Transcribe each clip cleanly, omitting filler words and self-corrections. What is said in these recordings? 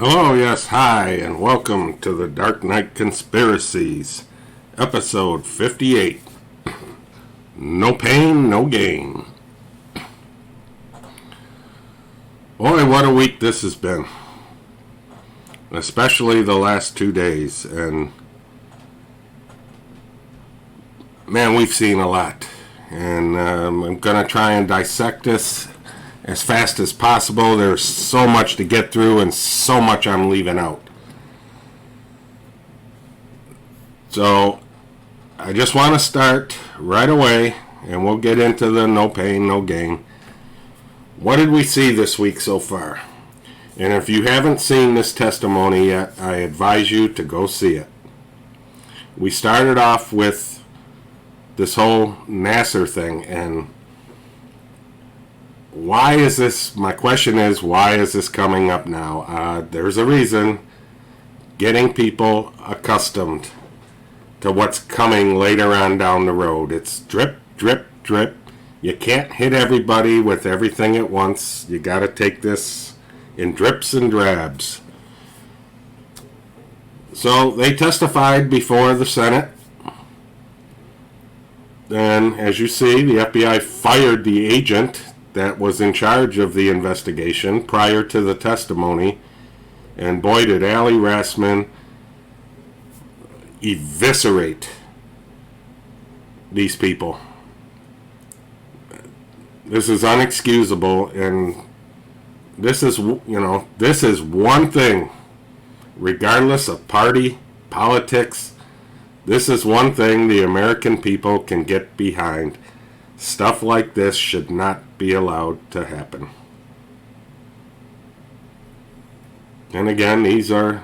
Hello, yes, hi, and welcome to the Dark Knight Conspiracies, episode 58. No pain, no gain. Boy, what a week this has been. Especially the last 2 days, and man, we've seen a lot. And I'm going to try and dissect this as fast as possible. There's so much to get through and so much I'm leaving out. So I just want to start right away, and we'll get into the no pain, no gain. What did we see this week so far? And if you haven't seen this testimony yet, I advise you to go see it. We started off with this whole Nasser thing, and why is this, my question is, why is this coming up now? There's a reason. Getting people accustomed to what's coming later on down the road. It's drip, drip, drip. You can't hit everybody with everything at once. You got to take this in drips and drabs. So they testified before the Senate. And as you see, the FBI fired the agent that was in charge of the investigation prior to the testimony. And boy, did Ali Rassman eviscerate these people. This is unexcusable, and this is one thing, regardless of party, politics, this is one thing the American people can get behind. Stuff like this should not be allowed to happen. And again, these are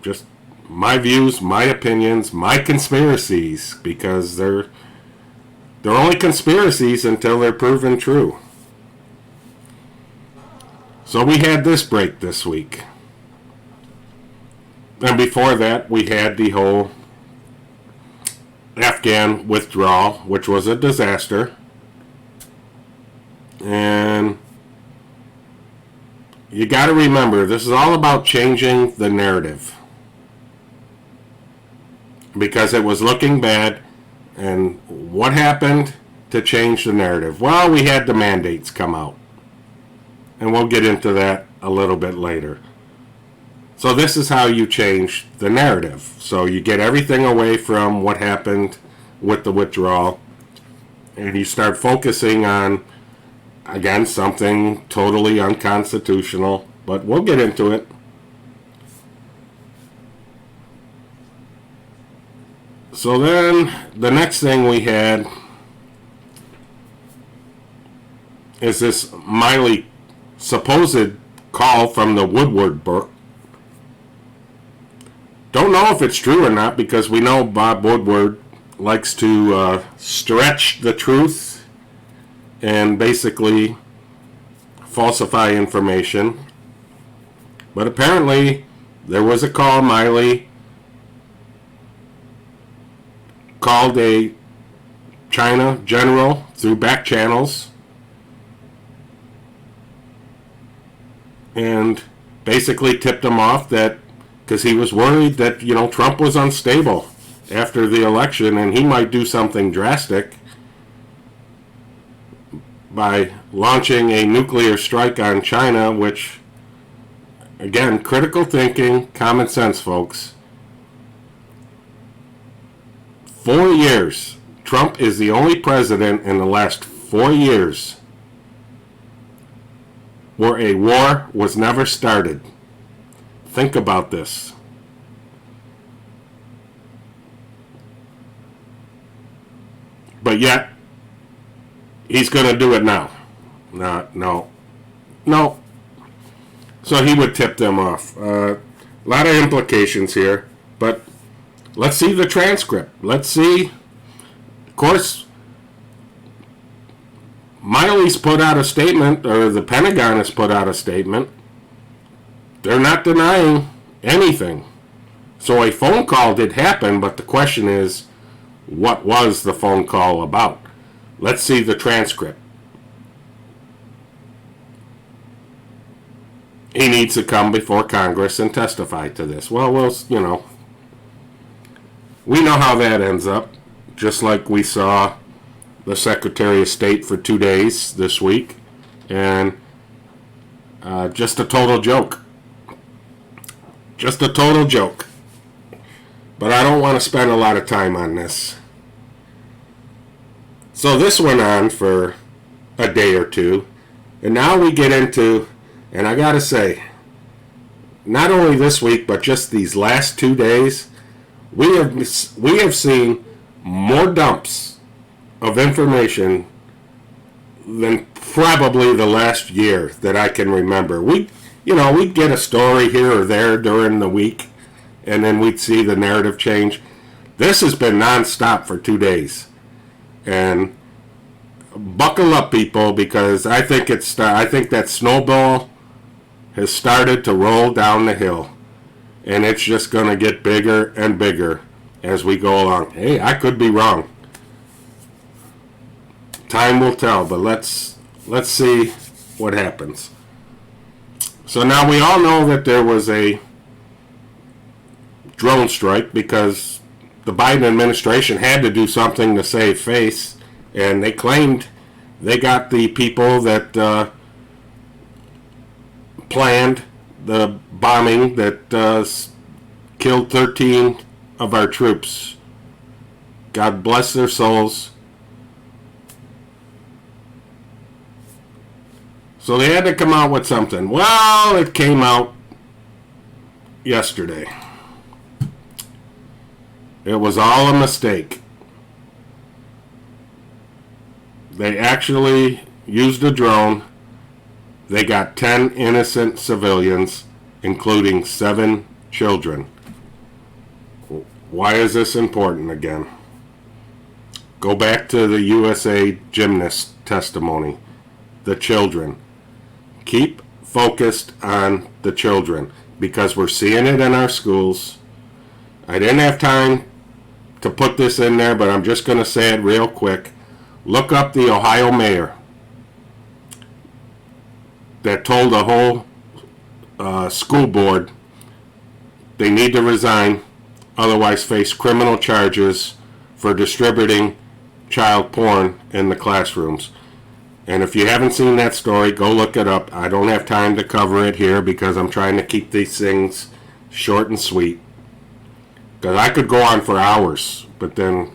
just my views, my opinions, my conspiracies, because they're only conspiracies until they're proven true. So we had this break this week. And before that, we had the whole Afghan withdrawal, which was a disaster. And you got to remember, this is all about changing the narrative, because it was looking bad. And what happened to change the narrative? Well, we had the mandates come out, and we'll get into that a little bit later. So this is how you change the narrative. So you get everything away from what happened with the withdrawal, and you start focusing on, again, something totally unconstitutional, but we'll get into it. So then the next thing we had is this Miley supposed call from the Woodward book. Don't know if it's true or not, because we know Bob Woodward likes to stretch the truth and basically falsify information. But apparently there was a call. Miley called a China general through back channels and basically tipped him off that, because he was worried that, Trump was unstable after the election and he might do something drastic by launching a nuclear strike on China, which, again, critical thinking, common sense, folks. 4 years. Trump is the only president in the last 4 years where a war was never started. Think about this. But yet, he's going to do it now. No. So he would tip them off. A lot of implications here, but let's see the transcript. Let's see. Of course, Miley's put out a statement, or the Pentagon has put out a statement. They're not denying anything. So a phone call did happen, but the question is, what was the phone call about? Let's see the transcript. He needs to come before Congress and testify to this. Well, we know how that ends up, just like we saw the Secretary of State for 2 days this week, and just a total joke. Just a total joke. But I don't want to spend a lot of time on this. So this went on for a day or two, and now we get into, and I gotta say, not only this week, but just these last 2 days, we have seen more dumps of information than probably the last year that I can remember. We'd get a story here or there during the week, and then we'd see the narrative change. This has been nonstop for 2 days, and buckle up, people, because I think that snowball has started to roll down the hill, and it's just going to get bigger and bigger as we go along. Hey, I could be wrong. Time will tell, but let's see what happens. So now we all know that there was a drone strike because the Biden administration had to do something to save face, and they claimed they got the people that planned the bombing that killed 13 of our troops. God bless their souls. So they had to come out with something. Well, it came out yesterday. It was all a mistake. They actually used a drone. They got 10 innocent civilians, including 7 children. Why is this important again? Go back to the USA gymnast testimony. The children. Keep focused on the children, because we're seeing it in our schools. I didn't have time to put this in there, but I'm just going to say it real quick. Look up the Ohio mayor that told the whole school board they need to resign, otherwise face criminal charges for distributing child porn in the classrooms. And if you haven't seen that story, go look it up. I don't have time to cover it here because I'm trying to keep these things short and sweet. Because I could go on for hours, but then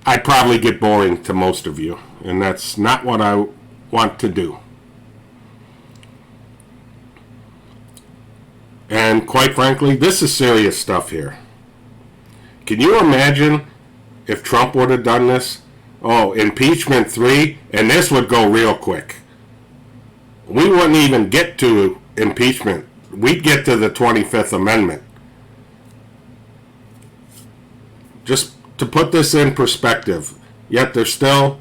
I'd probably get boring to most of you. And that's not what I want to do. And quite frankly, this is serious stuff here. Can you imagine if Trump would have done this? Oh, impeachment 3, and this would go real quick. We wouldn't even get to impeachment. We'd get to the 25th Amendment. Just to put this in perspective, yet they're still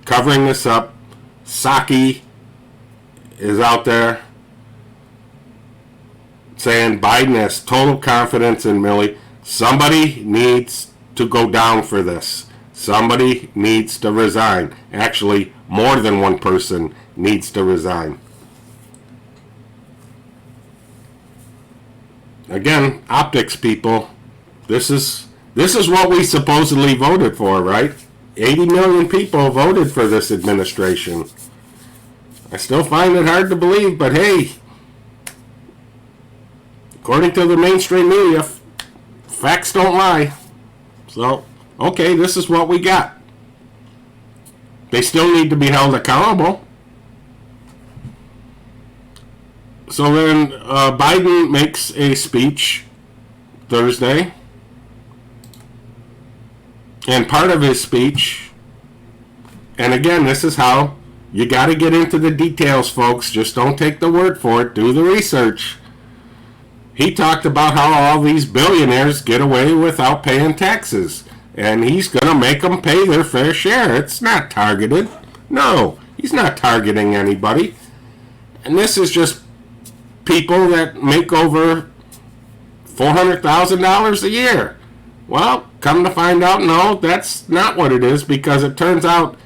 covering this up. Psaki is out there saying Biden has total confidence in Milley. Somebody needs to go down for this. Somebody needs to resign. Actually, more than one person needs to resign. Again, optics, people. This is what we supposedly voted for, right? 80 million people voted for this administration. I still find it hard to believe, but hey, according to the mainstream media, facts don't lie. So, okay, this is what we got. They still need to be held accountable. So then Biden makes a speech Thursday. And part of his speech, and again, this is how You got to get into the details, folks. Just don't take the word for it. Do the research. He talked about how all these billionaires get away without paying taxes. And he's going to make them pay their fair share. It's not targeted. No, he's not targeting anybody. And this is just people that make over $400,000 a year. Well, come to find out, no, that's not what it is, because it turns out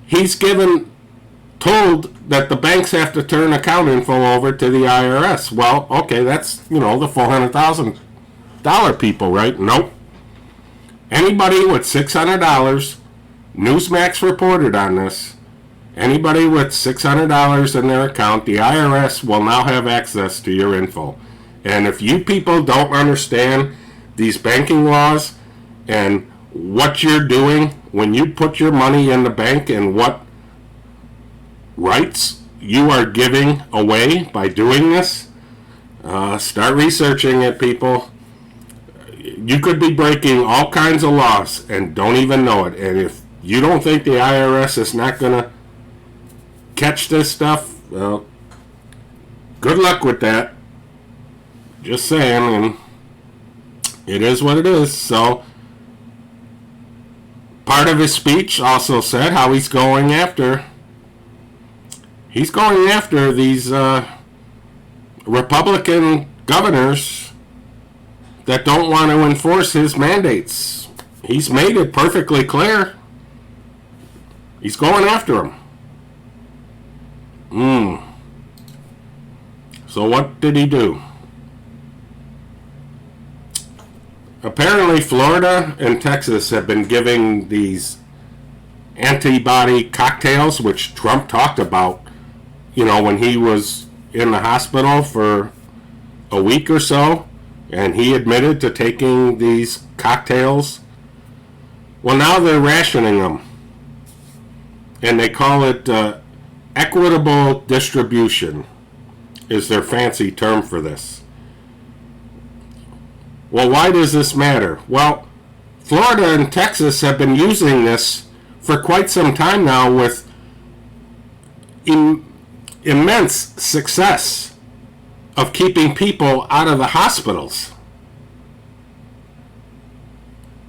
he's told that the banks have to turn account info over to the IRS. Well, okay, that's, the $400,000 people, right? Nope. Anybody with $600, Newsmax reported on this, anybody with $600 in their account, the IRS will now have access to your info. And if you people don't understand these banking laws and what you're doing when you put your money in the bank and what rights you are giving away by doing this, start researching it, people. You could be breaking all kinds of laws and don't even know it. And if you don't think the IRS is not going to catch this stuff, well, good luck with that. Just saying, and it is what it is. So, part of his speech also said how he's going after these Republican governors that don't want to enforce his mandates. He's made it perfectly clear. He's going after them. So what did he do? Apparently Florida and Texas have been giving these antibody cocktails, which Trump talked about, when he was in the hospital for a week or so, and he admitted to taking these cocktails. Well, now they're rationing them, and they call it equitable distribution is their fancy term for this. Well, why does this matter? Well, Florida and Texas have been using this for quite some time now with immense success of keeping people out of the hospitals.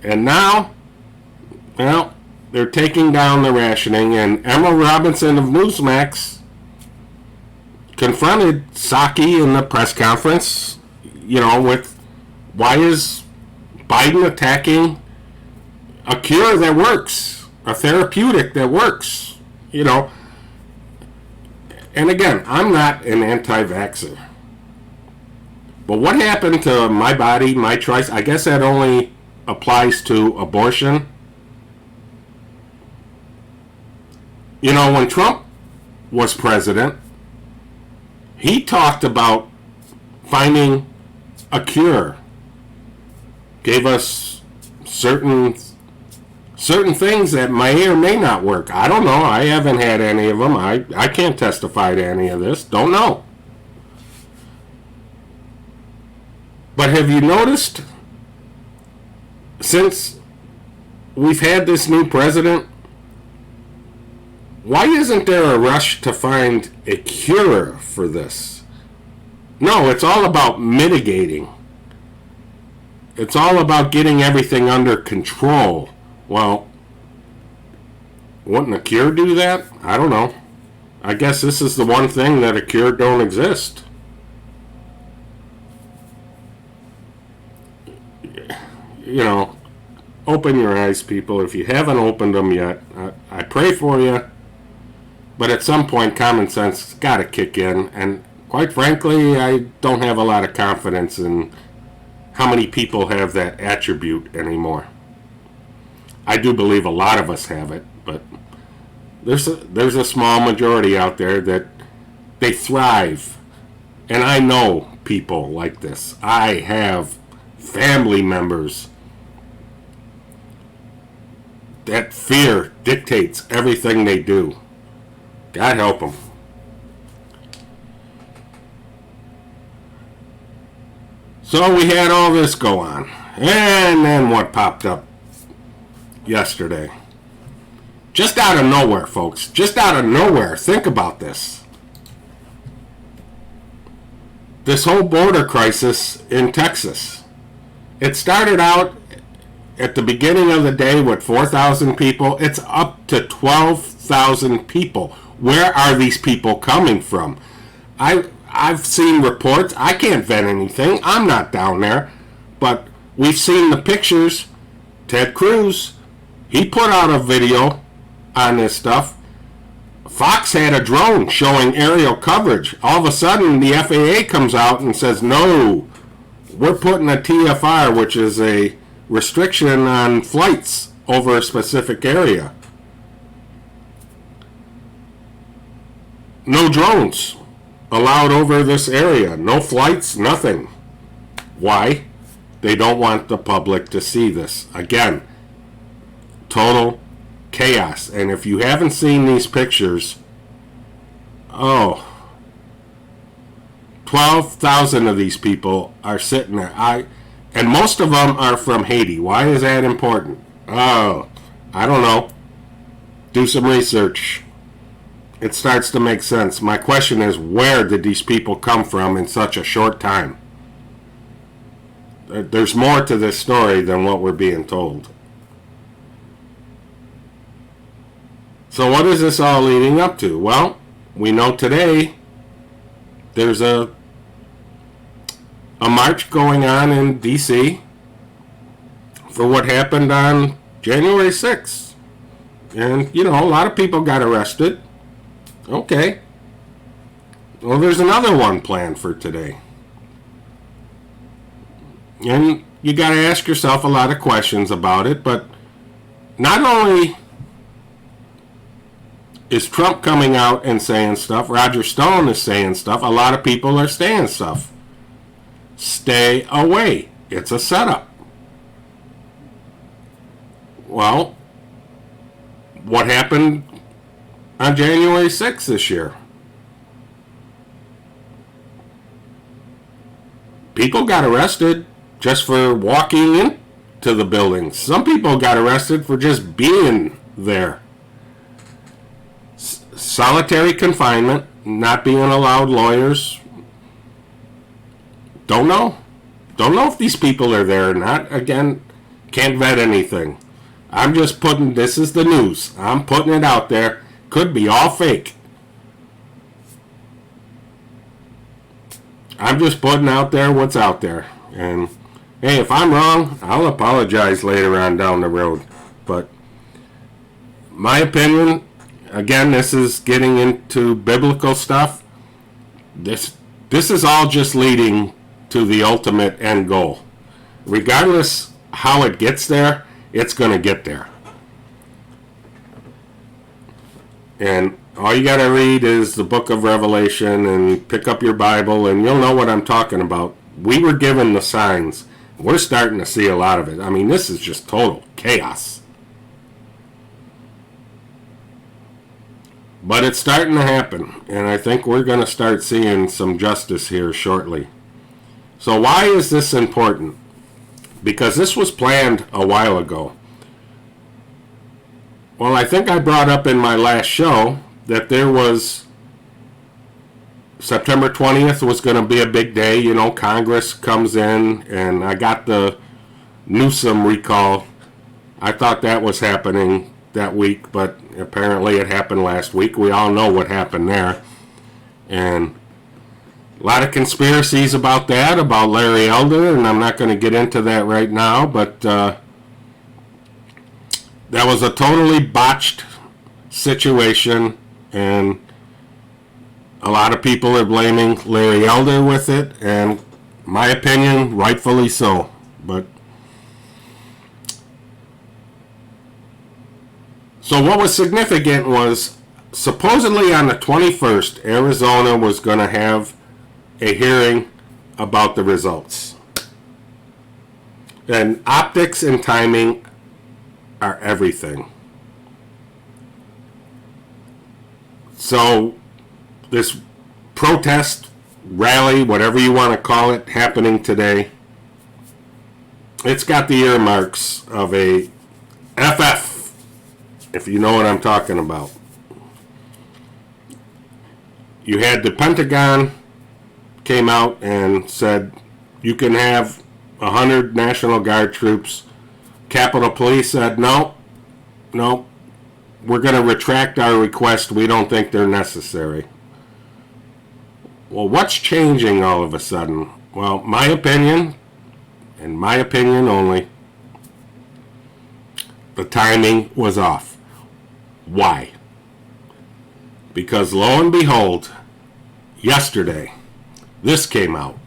And now, well, they're taking down the rationing, and Emerald Robinson of Newsmax confronted Psaki in the press conference, with why is Biden attacking a cure that works, a therapeutic that works, And again, I'm not an anti-vaxxer. But what happened to my body, my choice? I guess that only applies to abortion. When Trump was president, he talked about finding a cure. Gave us certain things that may or may not work. I don't know. I haven't had any of them. I can't testify to any of this. Don't know. But have you noticed, since we've had this new president, why isn't there a rush to find a cure for this? No, it's all about mitigating. It's all about getting everything under control. Well, wouldn't a cure do that? I don't know. I guess this is the one thing that a cure don't exist. Open your eyes, people. If you haven't opened them yet, I pray for you. But at some point, common sense has got to kick in. And quite frankly, I don't have a lot of confidence in how many people have that attribute anymore. I do believe a lot of us have it, but there's a small majority out there that they thrive. And I know people like this. I have family members that fear dictates everything they do. God help them. So we had all this go on. And then what popped up? yesterday. Just out of nowhere, folks. Just out of nowhere. Think about this. This whole border crisis in Texas. It started out at the beginning of the day with 4,000 people. It's up to 12,000 people. Where are these people coming from? I've seen reports. I can't vet anything. I'm not down there. But we've seen the pictures. Ted Cruz, he put out a video on this stuff. Fox had a drone showing aerial coverage. All of a sudden, the FAA comes out and says, no, we're putting a TFR, which is a restriction on flights over a specific area. No drones allowed over this area. No flights, nothing. Why? They don't want the public to see this. Again, total chaos. And if you haven't seen these pictures, 12,000 of these people are sitting there. And most of them are from Haiti. Why is that important? I don't know. Do some research. It starts to make sense. My question is, where did these people come from in such a short time? There's more to this story than what we're being told. So what is this all leading up to? Well, we know today there's a march going on in D.C. for what happened on January 6th. And, a lot of people got arrested. Okay. Well, there's another one planned for today. And you got to ask yourself a lot of questions about it, but not only is Trump coming out and saying stuff, Roger Stone is saying stuff, a lot of people are saying stuff. Stay away. It's a setup. Well, what happened on January 6th this year? People got arrested just for walking into the building. Some people got arrested for just being there. Solitary confinement, not being allowed lawyers. Don't know. Don't know if these people are there or not. Again, can't vet anything. I'm just putting, this is the news. I'm putting it out there. Could be all fake. I'm just putting out there what's out there. And hey, if I'm wrong, I'll apologize later on down the road. But my opinion, again, this is getting into biblical stuff. This is all just leading to the ultimate end goal. Regardless how it gets there, it's going to get there. And all you got to read is the book of Revelation and pick up your Bible and you'll know what I'm talking about. We were given the signs. We're starting to see a lot of it. I mean, this is just total chaos. But it's starting to happen, and I think we're going to start seeing some justice here shortly. So why is this important? Because this was planned a while ago. Well, I think I brought up in my last show that there was September 20th was going to be a big day. Congress comes in, and I got the Newsom recall. I thought that was happening that week, but apparently it happened last week. We all know what happened there. And a lot of conspiracies about that, about Larry Elder, and I'm not going to get into that right now, but that was a totally botched situation, and a lot of people are blaming Larry Elder with it, and my opinion, rightfully so. But so what was significant was supposedly on the 21st, Arizona was going to have a hearing about the results. And optics and timing are everything. So this protest, rally, whatever you want to call it, happening today, it's got the earmarks of a FF, if you know what I'm talking about. You had the Pentagon came out and said you can have 100 National Guard troops. Capitol Police said no, we're going to retract our request. We don't think they're necessary. Well, what's changing all of a sudden? Well, my opinion, and my opinion only, the timing was off. Why? Because lo and behold, yesterday, this came out.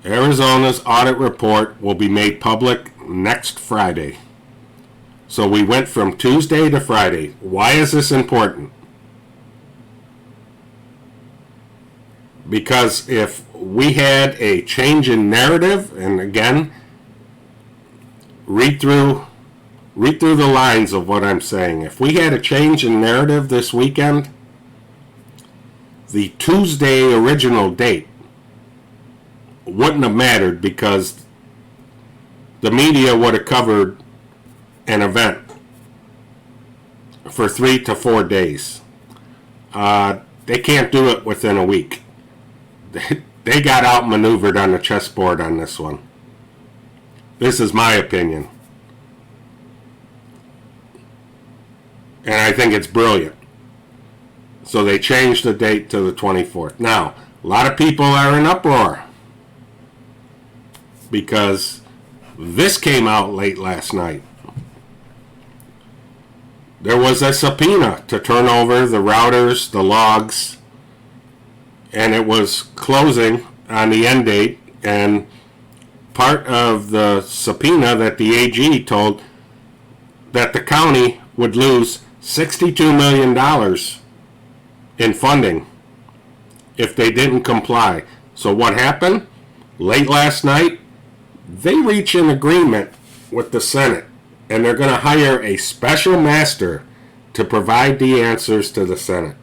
Arizona's audit report will be made public next Friday. So we went from Tuesday to Friday. Why is this important? Because if we had a change in narrative, and again, read through the lines of what I'm saying. If we had a change in narrative this weekend, the Tuesday original date wouldn't have mattered because the media would have covered an event for 3 to 4 days. They can't do it within a week. They got outmaneuvered on the chessboard on this one. This is my opinion. And I think it's brilliant. So they changed the date to the 24th. Now, a lot of people are in uproar because this came out late last night. There was a subpoena to turn over the routers, the logs, and it was closing on the end date. And part of the subpoena that the AG told that the county would lose $62 million in funding if they didn't comply. So what happened? Late last night, they reach an agreement with the Senate, and they're going to hire a special master to provide the answers to the Senate.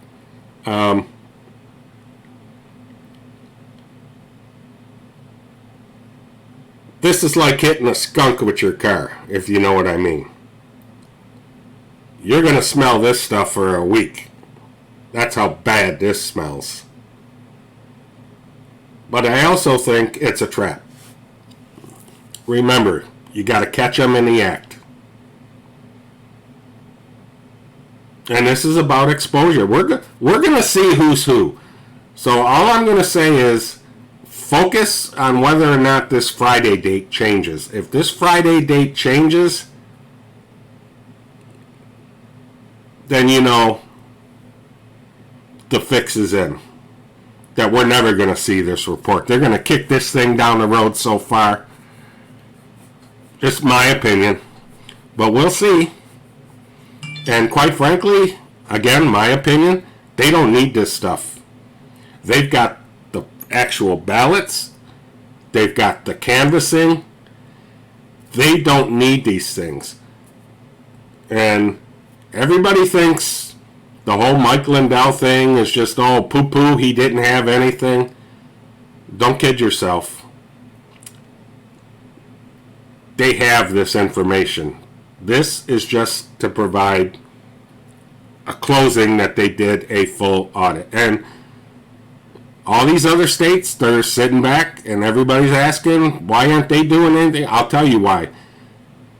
This is like hitting a skunk with your car, if you know what I mean. You're going to smell this stuff for a week. That's how bad this smells. But I also think it's a trap. Remember, you got to catch them in the act. And this is about exposure. We're going to see who's who. So all I'm going to say is focus on whether or not this Friday date changes. If this Friday date changes, then you know the fix is in. That we're never going to see this report. They're going to kick this thing down the road so far. Just my opinion. But we'll see. And quite frankly, again, my opinion, they don't need this stuff. They've got the actual ballots. They've got the canvassing. They don't need these things. And everybody thinks the whole Mike Lindell thing is just, oh, poo-poo, he didn't have anything. Don't kid yourself. They have this information. This is just to provide a closing that they did a full audit. And all these other states, they're sitting back and everybody's asking, why aren't they doing anything? I'll tell you why.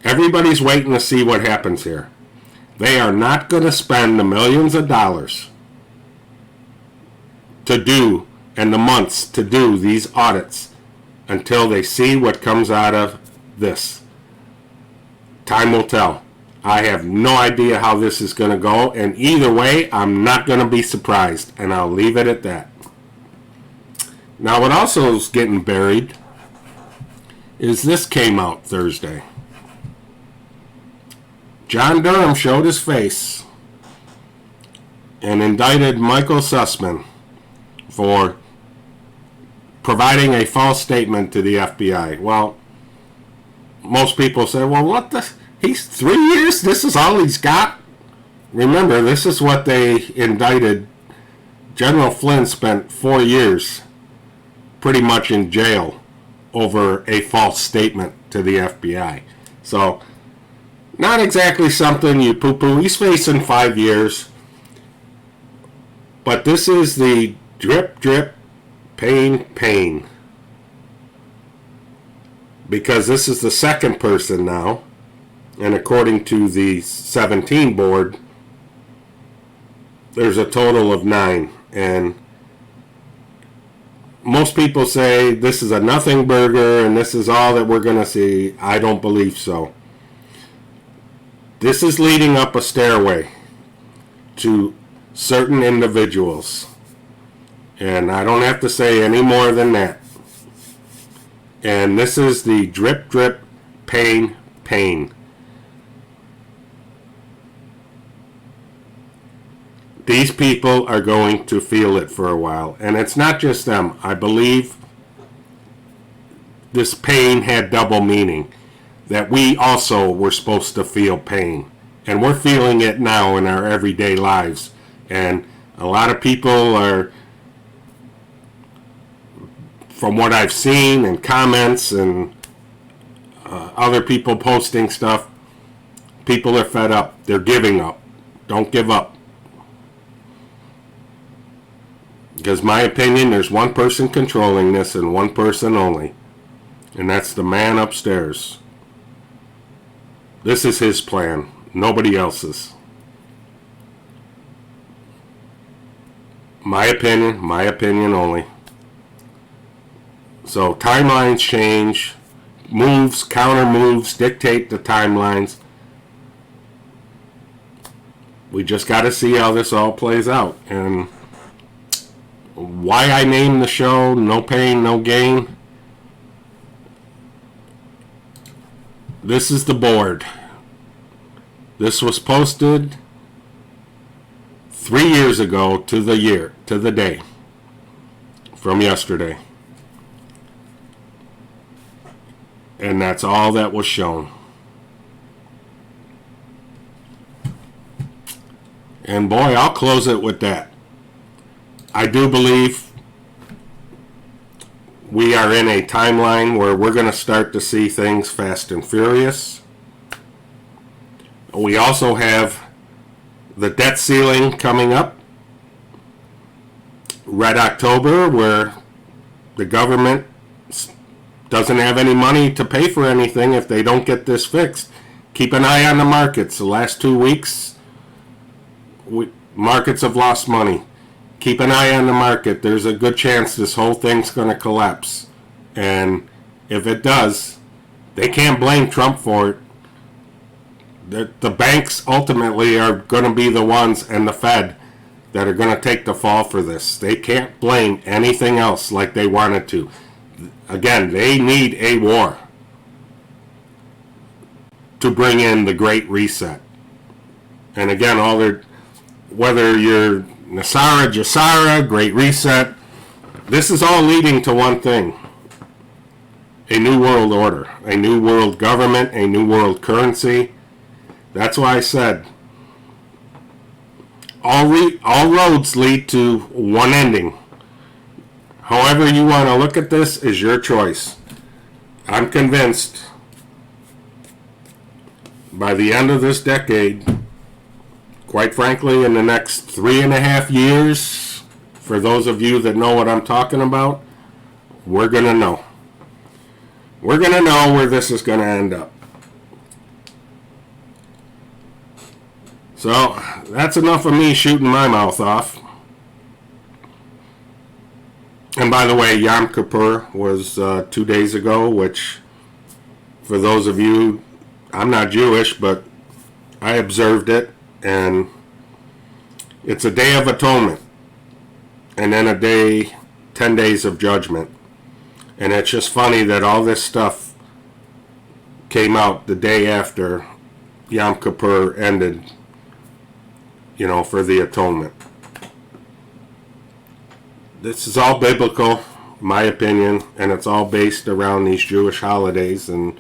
Everybody's waiting to see what happens here. They are not going to spend the millions of dollars to do, and the months to do these audits until they see what comes out of this. Time will tell. I have no idea how this is going to go, and either way, I'm not going to be surprised, and I'll leave it at that. Now, what also is getting buried is this came out Thursday. John Durham showed his face and indicted Michael Sussman for providing a false statement to the FBI. Well, most people say, well, what the? He's 3 years? This is all he's got? Remember, this is what they indicted. General Flynn spent 4 years pretty much in jail over a false statement to the FBI. So, not exactly something you poo-poo. He's facing 5 years. But this is the drip, drip, pain, pain. Because this is the second person now. And according to the 17 board, there's a total of 9. And most people say this is a nothing burger and this is all that we're going to see. I don't believe so. This is leading up a stairway to certain individuals. And I don't have to say any more than that. And this is the drip, drip, pain, pain. These people are going to feel it for a while. And it's not just them. I believe this pain had double meaning. That we also were supposed to feel pain. And we're feeling it now in our everyday lives. And a lot of people are, from what I've seen and comments and other people posting stuff, people are fed up. They're giving up. Don't give up. Because my opinion, there's one person controlling this and one person only. And that's the man upstairs. This is his plan. Nobody else's. My opinion only. So timelines change. Moves, counter moves dictate the timelines. We just got to see how this all plays out. And why I named the show No Pain, No Gain. This is the board. This was posted 3 years ago to the day from yesterday. And that's all that was shown. And boy, I'll close it with that. I do believe we are in a timeline where we're going to start to see things fast and furious. We also have the debt ceiling coming up. Red October, where the government doesn't have any money to pay for anything if they don't get this fixed. Keep an eye on the markets. The last 2 weeks, markets have lost money. Keep an eye on the market. There's a good chance this whole thing's going to collapse. And if it does, they can't blame Trump for it. The banks ultimately are going to be the ones, and the Fed, that are going to take the fall for this. They can't blame anything else like they wanted to. Again, they need a war to bring in the Great Reset. And again, whether you're Nasara, Jasara, Great Reset, this is all leading to one thing. A new world order, a new world government, a new world currency. That's why I said all roads lead to one ending. However you want to look at this is your choice. I'm convinced by the end of this decade, quite frankly, in the next 3.5 years, for those of you that know what I'm talking about, we're going to know. We're going to know where this is going to end up. So, that's enough of me shooting my mouth off. And by the way, Yom Kippur was 2 days ago, which, for those of you, I'm not Jewish, but I observed it, and it's a day of atonement, and then 10 days of judgment. And it's just funny that all this stuff came out the day after Yom Kippur ended, for the atonement. This is all biblical, my opinion, and it's all based around these Jewish holidays, and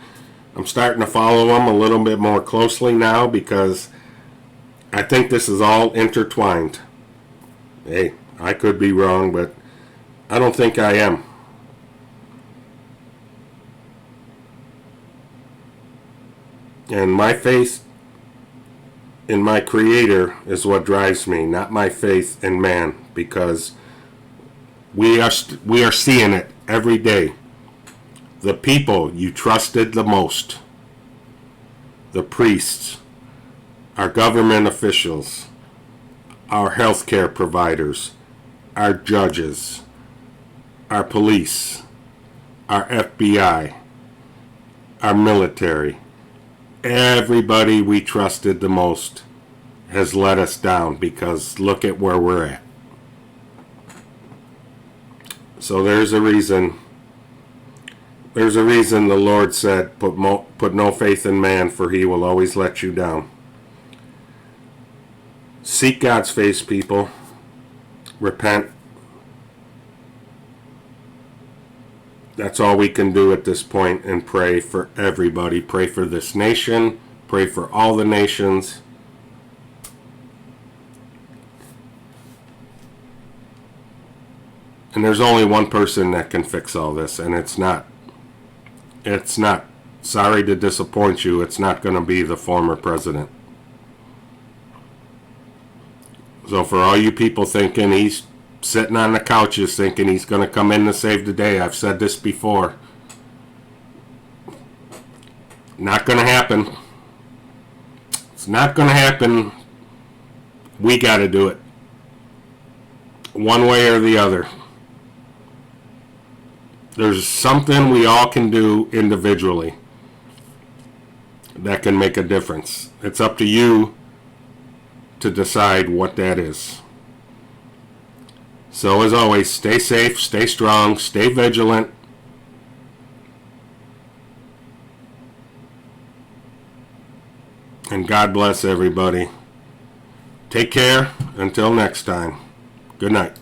I'm starting to follow them a little bit more closely now because I think this is all intertwined. Hey, I could be wrong, but I don't think I am. And my faith in my Creator is what drives me, not my faith in man, because we are seeing it every day. The people you trusted the most, the priests, our government officials, our healthcare providers, our judges, our police, our FBI, our military, everybody we trusted the most has let us down, because look at where we're at. So there's a reason. There's a reason the Lord said, put no faith in man, for he will always let you down. Seek God's face, people. Repent. That's all we can do at this point, and pray for everybody. Pray for this nation. Pray for all the nations. And there's only one person that can fix all this, and it's not. Sorry to disappoint you, it's not going to be the former president. So for all you people thinking he's sitting on the couches thinking he's going to come in to save the day, I've said this before. Not going to happen. It's not going to happen. We got to do it. One way or the other. There's something we all can do individually that can make a difference. It's up to you to decide what that is. So as always, stay safe, stay strong, stay vigilant. And God bless everybody. Take care. Until next time. Good night.